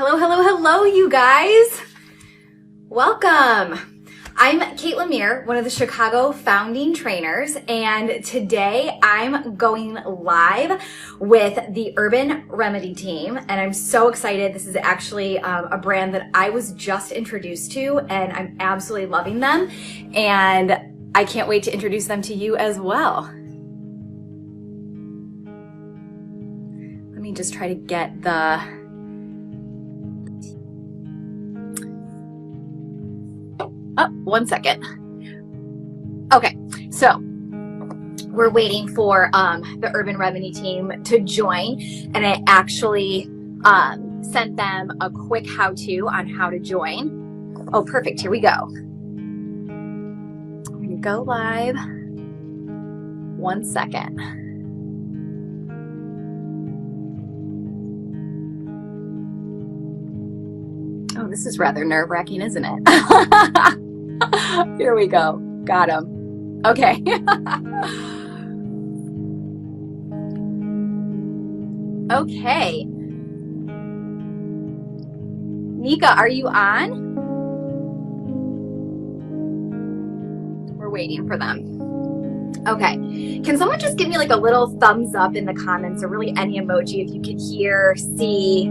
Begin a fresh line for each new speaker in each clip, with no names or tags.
Hello, hello, hello, you guys. Welcome. I'm Kate Lemire, one of the Chicago founding trainers, and today I'm going live with the Urban Remedy team, and I'm so excited. This is actually a brand that I was just introduced to, and I'm absolutely loving them, and I can't wait to introduce them to you as well. Let me just try to get the... Oh, 1 second. Okay, so we're waiting for the Urban Remedy team to join, and I actually sent them a quick how-to on how to join. Oh, perfect. Here we go. I'm going to go live. 1 second. Oh, this is rather nerve-wracking, isn't it? Here we go. Got him. Okay. Okay. Nika, are you on? We're waiting for them. Okay. Can someone just give me like a little thumbs up in the comments, or really any emoji if you can hear, see,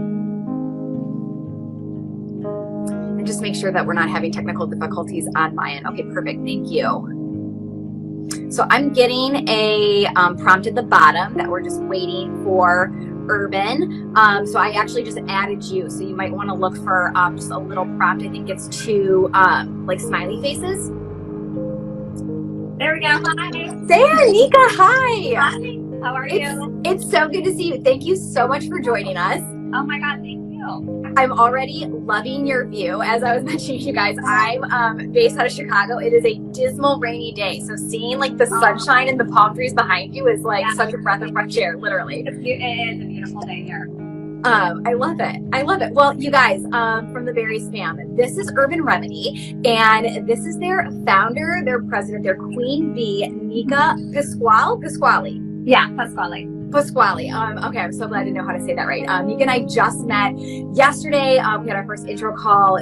and just make sure that we're not having technical difficulties on my end. Okay, perfect. Thank you. So I'm getting a prompt at the bottom that we're just waiting for Urban. So I actually just added you. So you might want to look for just a little prompt. I think it's two like smiley faces.
There we go. Hi.
There, Nika. Hi.
Hi. How are you?
It's so good to see you. Thank you so much for joining us.
Oh my God, thank you.
I'm already loving your view. As I was mentioning to you guys, I'm based out of Chicago. It is a dismal, rainy day. So seeing like the sunshine and the palm trees behind you is like such a breath of fresh air, literally.
It is a beautiful day here.
I love it. I love it. Well, you guys, from the Berries fam, this is Urban Remedy, and this is their founder, their president, their queen bee, Nika Pasquale.
Yeah, Pasquale.
Okay, I'm so glad to know how to say that right. Nika and I just met yesterday. We had our first intro call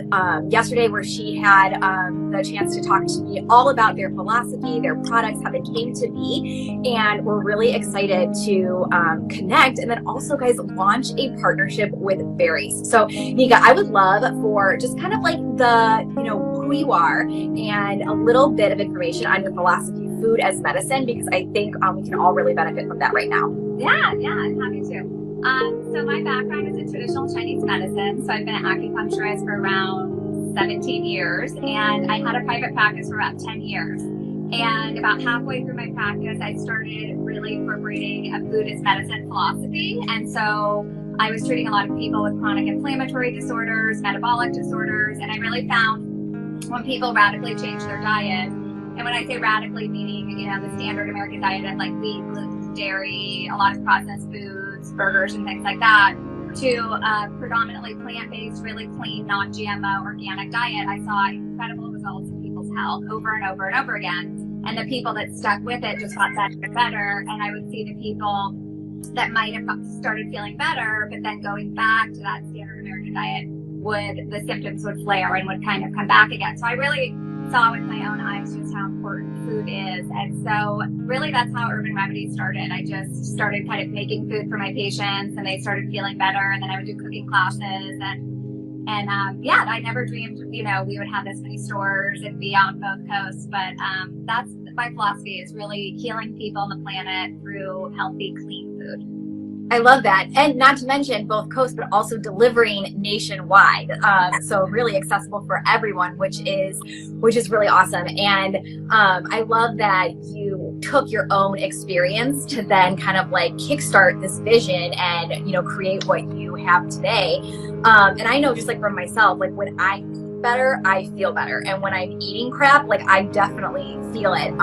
yesterday, where she had the chance to talk to me all about their philosophy, their products, how they came to be, and we're really excited to connect, and then also, guys, launch a partnership with Berries. So, Nika, I would love for just kind of like the, who you are and a little bit of information on your philosophy, food as medicine, because I think we can all really benefit from that right now.
Yeah, I'm happy to. So my background is in traditional Chinese medicine. So I've been an acupuncturist for around 17 years, and I had a private practice for about 10 years. And about halfway through my practice, I started really incorporating a food as medicine philosophy. And so I was treating a lot of people with chronic inflammatory disorders, metabolic disorders, and I really found when people radically change their diet, and when I say radically, meaning, the standard American diet of like wheat, gluten, dairy, a lot of processed foods, burgers, and things like that, to predominantly plant-based, really clean, non-GMO, organic diet, I saw incredible results in people's health over and over and over again. And the people that stuck with it just got better and better. And I would see the people that might have started feeling better, but then going back to that standard American diet, the symptoms would flare and would kind of come back again. So I really saw with my own eyes just how important food is. And so really that's how Urban Remedy started. I just started kind of making food for my patients, and they started feeling better, and then I would do cooking classes, and I never dreamed, we would have this many stores and be on both coasts. But that's my philosophy, is really healing people on the planet through healthy, clean food.
I love that. And not to mention both coasts, but also delivering nationwide. So really accessible for everyone, which is really awesome. And I love that you took your own experience to then kind of like kickstart this vision and, create what you have today. And I know just like from myself, like when I eat better, I feel better. And when I'm eating crap, like I definitely feel it.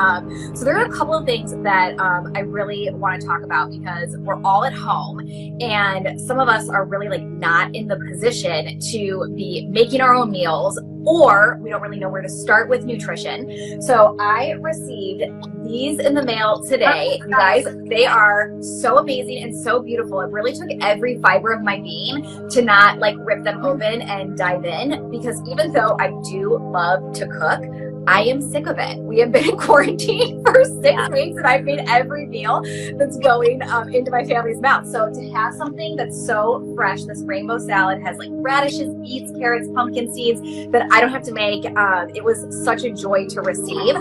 So there are a couple of things that I really want to talk about, because we're all at home, and some of us are really like not in the position to be making our own meals, or we don't really know where to start with nutrition. So I received these in the mail today. You guys, they are so amazing and so beautiful. It really took every fiber of my being to not like rip them open and dive in, because even though I do love to cook, I am sick of it. We have been in quarantine for 6 weeks and I've made every meal that's going into my family's mouth. So to have something that's so fresh, this rainbow salad has like radishes, beets, carrots, pumpkin seeds that I don't have to make. It was such a joy to receive.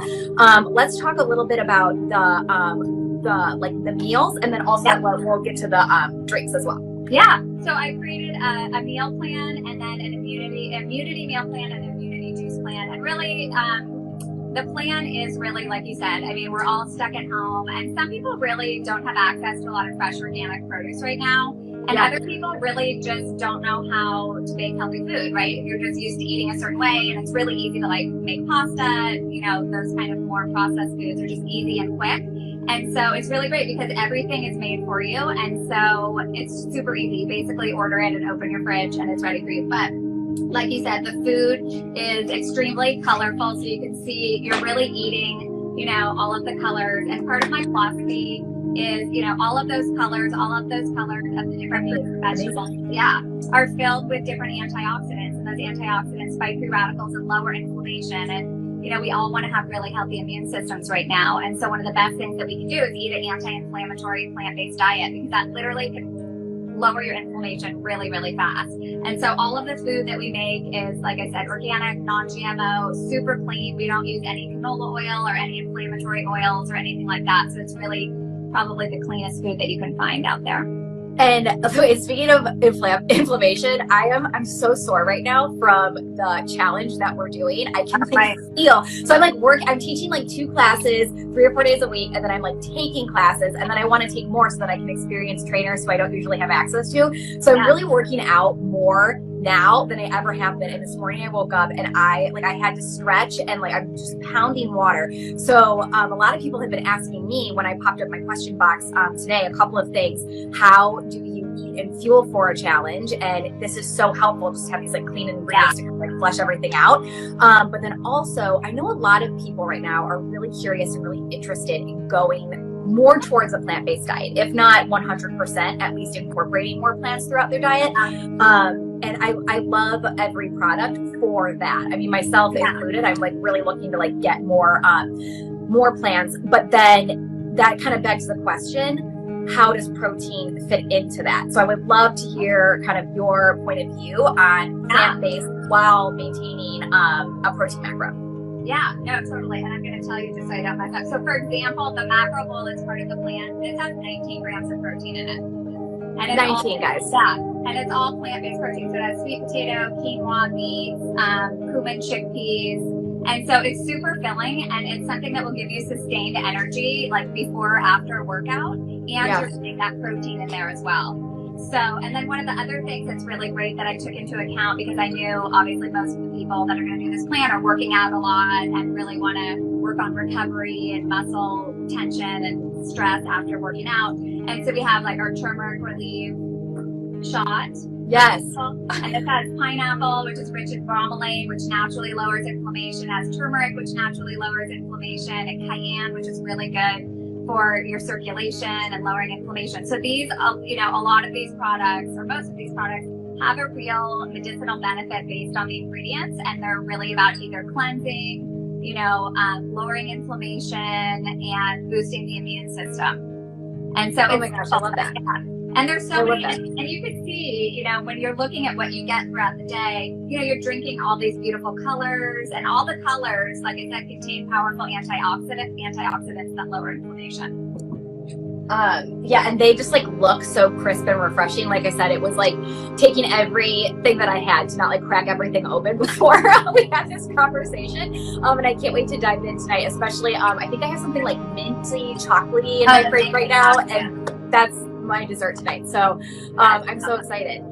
Let's talk a little bit about the meals, and then also we'll get to the drinks as well.
Yeah. So I created a meal plan, and then an immunity meal plan, and an immunity juice plan. And really, the plan is really, like you said, I mean, we're all stuck at home, and some people really don't have access to a lot of fresh organic produce right now. And other people really just don't know how to make healthy food, right? You're just used to eating a certain way, and it's really easy to like make pasta, you know, those kind of more processed foods are just easy and quick. And so it's really great because everything is made for you. And so it's super easy. You basically order it and open your fridge and it's ready for you. But like you said, the food is extremely colorful. So you can see you're really eating, you know, all of the colors. And part of my philosophy is, you know, all of those colors of the different fruits and vegetables, are filled with different antioxidants. And those antioxidants fight free radicals and lower inflammation. And you know, we all want to have really healthy immune systems right now. And so one of the best things that we can do is eat an anti-inflammatory plant-based diet, because that literally can lower your inflammation really, really fast. And so all of the food that we make is, like I said, organic, non-GMO, super clean. We don't use any canola oil or any inflammatory oils or anything like that. So it's really probably the cleanest food that you can find out there.
And speaking of inflammation, I'm so sore right now from the challenge that we're doing. I can feel. So I'm teaching like 2 classes, 3 or 4 days a week, and then I'm like taking classes, and then I want to take more so that I can experience trainers who I don't usually have access to. So I'm really working out more now than I ever have been. And this morning I woke up and I had to stretch, and like I'm just pounding water. So a lot of people have been asking me when I popped up my question box today a couple of things. How do you eat and fuel for a challenge? And this is so helpful just to have these like clean ingredients to like flesh everything out. But then also I know a lot of people right now are really curious and really interested in going more towards a plant-based diet, if not 100%, at least incorporating more plants throughout their diet. And I love every product for that. I mean, myself included, I'm like really looking to like get more plants, but then that kind of begs the question, how does protein fit into that? So I would love to hear kind of your point of view on plant-based while maintaining a protein macro.
Yeah, no, totally. And I'm going to tell you just so I don't mess up. So for example, the macro bowl is part of the plan. This has 19 grams of protein in it. And it's
19, guys.
Yeah, and it's all plant-based protein. So it has sweet potato, quinoa, beets, cumin, chickpeas. And so it's super filling, and it's something that will give you sustained energy like before or after a workout. And you're getting that protein in there as well. So, and then one of the other things that's really great that I took into account, because I knew obviously most of the people that are going to do this plan are working out a lot and really want to work on recovery and muscle tension and stress after working out. And so we have like our turmeric relief shot.
Yes.
And it has pineapple, which is rich in bromelain, which naturally lowers inflammation. It has turmeric, which naturally lowers inflammation, and cayenne, which is really good for your circulation and lowering inflammation. So these, you know, a lot of these products, or most of these products, have a real medicinal benefit based on the ingredients, and they're really about either cleansing, you know, lowering inflammation and boosting the immune system. And so,
oh my gosh, I love that.
And there's so many, and you can see, you know, when you're looking at what you get throughout the day, you know, you're drinking all these beautiful colors, and all the colors, like I said, contain powerful antioxidants that lower inflammation.
And they just like look so crisp and refreshing. Like I said, it was like taking everything that I had to not like crack everything open before we had this conversation. And I can't wait to dive in tonight, especially, I think I have something like minty chocolatey in my fridge right now, and that's my dessert tonight. So I'm so excited.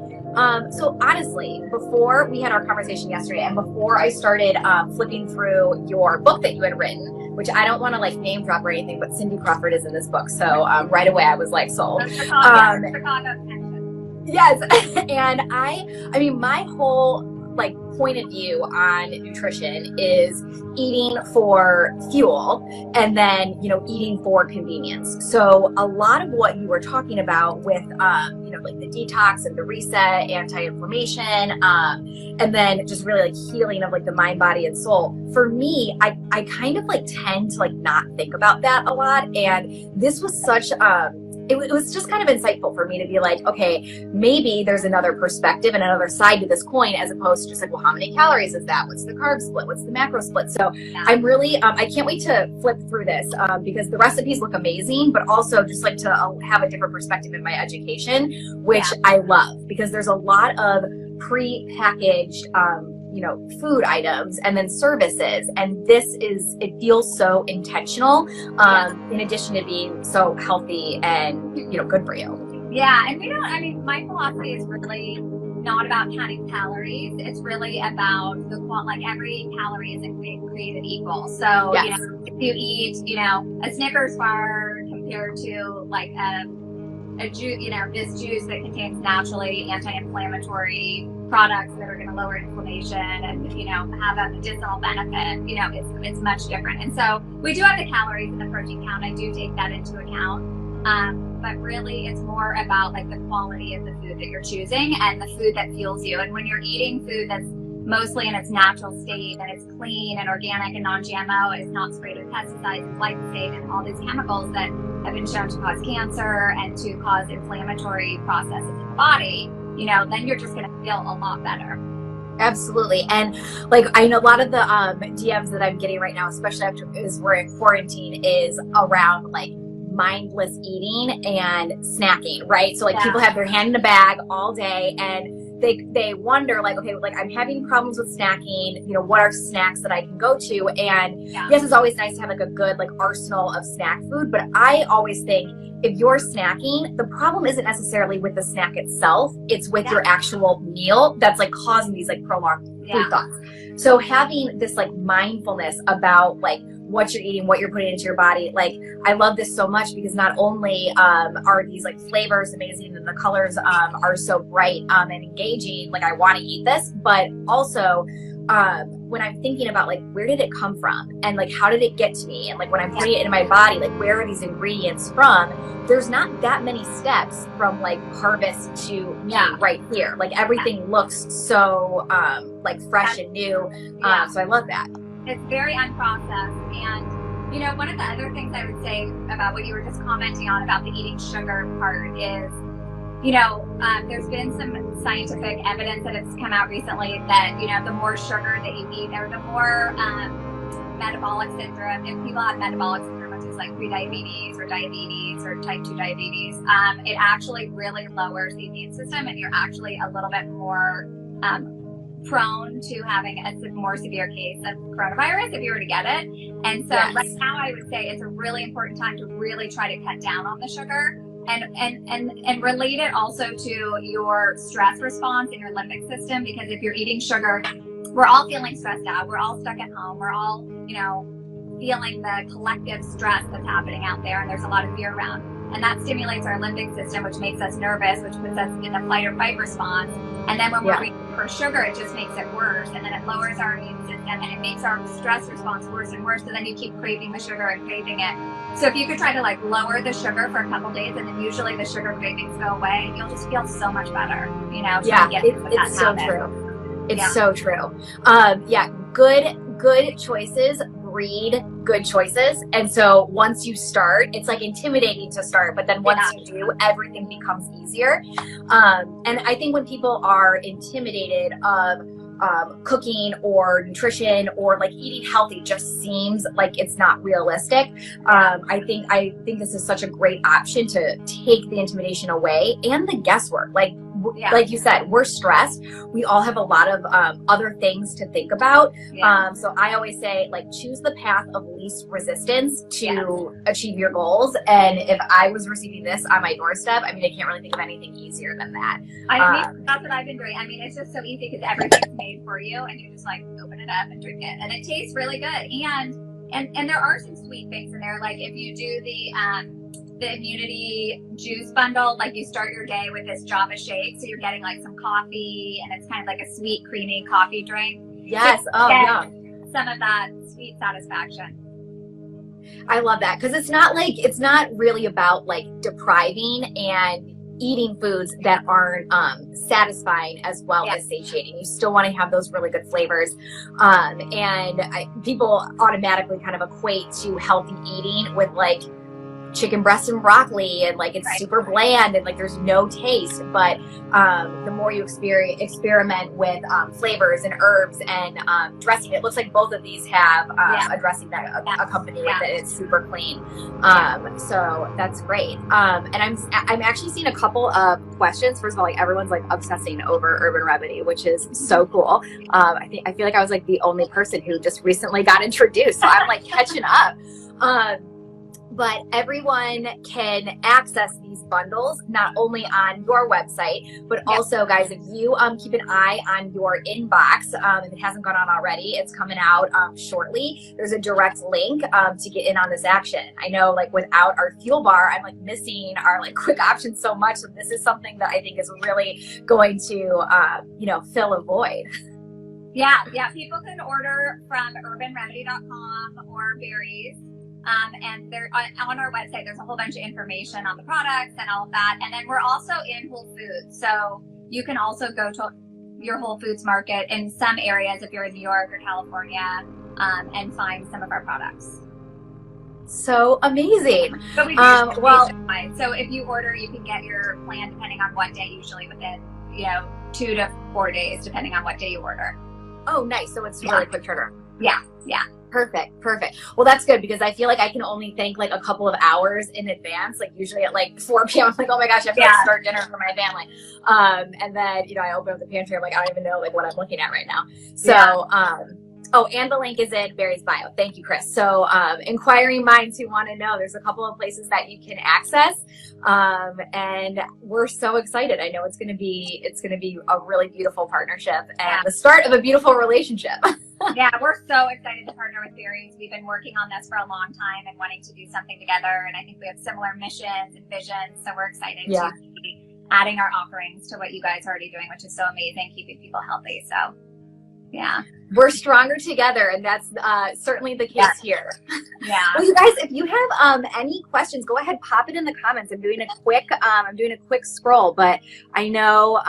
So honestly, before we had our conversation yesterday, and before I started flipping through your book that you had written, which I don't want to like name drop or anything, but Cindy Crawford is in this book. So right away I was like sold.
Chicago connection.
Yes. And I mean, my whole like point of view on nutrition is eating for fuel and then, you know, eating for convenience. So a lot of what you were talking about with, you know, like the detox and the reset, anti-inflammation, and then just really like healing of like the mind, body, and soul. For me, I kind of like tend to like not think about that a lot. And this was such, it was just kind of insightful for me to be like, okay, maybe there's another perspective and another side to this coin, as opposed to just like, well, how many calories is that? What's the carb split? What's the macro split? So I'm really, I can't wait to flip through this because the recipes look amazing, but also just like to have a different perspective in my education, which I love, because there's a lot of pre-packaged, you know, food items and then services. And this is, it feels so intentional, in addition to being so healthy and, you know, good for you.
Yeah. And we don't, I mean, my philosophy is really not about counting calories. It's really about the like every calorie isn't created equal. So, you know, if you eat, you know, a Snickers bar compared to like a juice, you know, this juice that contains naturally anti-inflammatory products that are going to lower inflammation and, you know, have a medicinal benefit, you know, it's much different. And so we do have the calories and the protein count. I do take that into account. But really it's more about like the quality of the food that you're choosing and the food that fuels you. And when you're eating food that's mostly in its natural state and it's clean and organic and non-GMO, it's not sprayed with pesticides and glyphosate and all these chemicals that have been shown to cause cancer and to cause inflammatory processes in the body, you know, then you're just going to feel a lot better.
Absolutely. And like, I know a lot of the DMs that I'm getting right now, especially after as we're in quarantine, is around like mindless eating and snacking, right? So like people have their hand in a bag all day and they wonder like, okay, like I'm having problems with snacking, you know, what are snacks that I can go to? And yes, it's always nice to have like a good like arsenal of snack food, but I always think if you're snacking, the problem isn't necessarily with the snack itself, it's with your actual meal that's like causing these like prolonged food thoughts. So having this like mindfulness about like what you're eating, what you're putting into your body. Like, I love this so much because not only are these like flavors amazing and the colors are so bright and engaging, like I want to eat this, but also when I'm thinking about like, where did it come from? And like, how did it get to me? And like, when I'm putting it in my body, like, where are these ingredients from? There's not that many steps from like harvest to me right here. Like everything looks so like fresh and new. So I love that.
It's very unprocessed. And, you know, one of the other things I would say about what you were just commenting on about the eating sugar part is, you know, there's been some scientific evidence that has come out recently that, you know, the more sugar that you eat or the more metabolic syndrome, if people have metabolic syndrome, which is like prediabetes or diabetes or type 2 diabetes, it actually really lowers the immune system and you're actually a little bit more prone to having a more severe case of coronavirus if you were to get it. And so right now I would say it's a really important time to really try to cut down on the sugar and relate it also to your stress response in your limbic system, because if you're eating sugar, we're all feeling stressed out, we're all stuck at home, we're all, you know, feeling the collective stress that's happening out there, and there's a lot of fear around. And that stimulates our limbic system, which makes us nervous, which puts us in a fight or fight response. And then when we're reaching for sugar, it just makes it worse. And then it lowers our immune system and it makes our stress response worse and worse. So then you keep craving the sugar and craving it. So if you could try to like lower the sugar for a couple days, and then usually the sugar cravings go away, and you'll just feel so much better, you know?
It's so true. It's so true. Good choices breed good choices. And so once you start, it's like intimidating to start, but then once you do, everything becomes easier. And I think when people are intimidated of cooking or nutrition or like eating healthy just seems like it's not realistic. I think this is such a great option to take the intimidation away and the guesswork. Like you said, we're stressed. We all have a lot of other things to think about. So I always say, like, choose the path of least resistance to achieve your goals. And if I was receiving this on my doorstep, I mean, I can't really think of anything easier than that.
I mean, that's what I've been doing. I mean, it's just so easy because everything's made for you, and you just like open it up and drink it, and it tastes really good. And there are some sweet things in there. Like if you do the the immunity juice bundle. Like you start your day with this Java shake. So you're getting like some coffee and it's kind of like a sweet, creamy coffee drink.
Yes.
So
Oh, yeah.
some of that sweet satisfaction.
I love that because it's not really about like depriving and eating foods that aren't satisfying as well as satiating. You still want to have those really good flavors. People automatically kind of equate to healthy eating with like chicken breast and broccoli and like it's super bland and like there's no taste, but the more you experiment with flavors and herbs and dressing, it looks like both of these have a dressing that accompany with it. It's super clean, so that's great. And I'm actually seeing a couple of questions. First of all, like everyone's like obsessing over Urban Remedy, which is so cool. I feel like I was like the only person who just recently got introduced, so I'm like catching up. But everyone can access these bundles not only on your website, but also, guys, if you keep an eye on your inbox, if it hasn't gone on already, it's coming out shortly. There's a direct link to get in on this action. I know, like, without our fuel bar, I'm like missing our like quick options so much. So this is something that I think is really going to, fill a void.
Yeah. People can order from urbanremedy.com or Berries. And they're on our website. There's a whole bunch of information on the products and all of that. And then we're also in Whole Foods. So you can also go to your Whole Foods market in some areas if you're in New York or California and find some of our products.
So amazing.
But we do so if you order, you can get your plan depending on what day, usually within 2 to 4 days, depending on what day you order.
Oh, nice. So it's really quick turnaround.
Yeah.
Perfect. Well, that's good because I feel like I can only think like a couple of hours in advance. Like usually at like 4 p.m. I'm like, oh my gosh, I have to like, start dinner for my family. And then, I open up the pantry. I'm like, I don't even know like what I'm looking at right now. So, and the link is in Barry's bio. Thank you, Chris. So inquiring minds who want to know, there's a couple of places that you can access. And we're so excited. I know it's going to be a really beautiful partnership and the start of a beautiful relationship.
Yeah, we're so excited to partner with Berries. We've been working on this for a long time and wanting to do something together. And I think we have similar missions and visions. So we're excited to be adding our offerings to what you guys are already doing, which is so amazing, keeping people healthy. So, yeah.
We're stronger together, and that's certainly the case here.
Yeah.
Well, you guys, if you have any questions, go ahead, pop it in the comments. I'm doing a quick scroll, but I know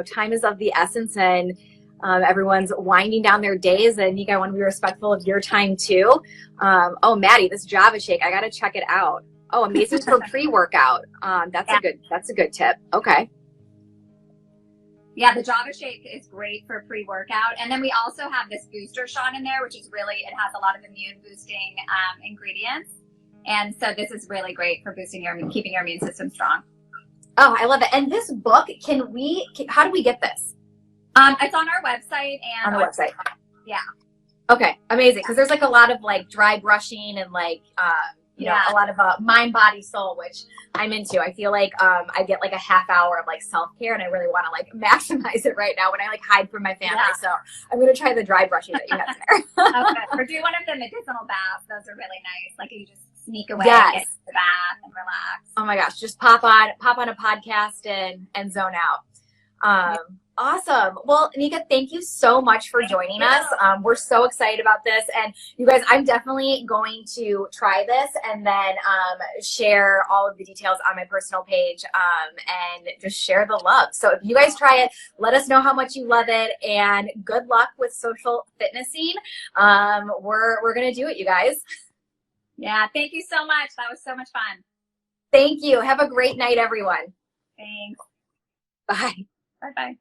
time is of the essence, and everyone's winding down their days, and you guys want to be respectful of your time too. Maddie, this Java shake, I gotta check it out. Oh, amazing for pre-workout. That's a good tip. Okay.
Yeah, the Java shake is great for pre-workout. And then we also have this booster shot in there, which is it has a lot of immune boosting ingredients. And so this is really great for keeping your immune system strong.
Oh, I love it. And this book, how do we get this?
It's on our website and
on the website.
Yeah.
Okay, amazing. Because there's like a lot of like dry brushing and like a lot of mind, body, soul, which I'm into. I feel like I get like a half hour of like self-care, and I really want to like maximize it right now when I like hide from my family. Yeah. So I'm gonna try the dry brushing that you have there.
Okay. Or do one of the medicinal baths. Those are really nice. Like you just sneak away, get to the bath, and relax.
Oh my gosh, just pop on a podcast and zone out. Awesome. Well, Nika, thank you so much for joining us. We're so excited about this. And you guys, I'm definitely going to try this and then share all of the details on my personal page and just share the love. So if you guys try it, let us know how much you love it, and good luck with social fitnessing. We're going to do it, you guys.
Yeah. Thank you so much. That was so much fun.
Thank you. Have a great night, everyone.
Thanks.
Bye.
Bye-bye.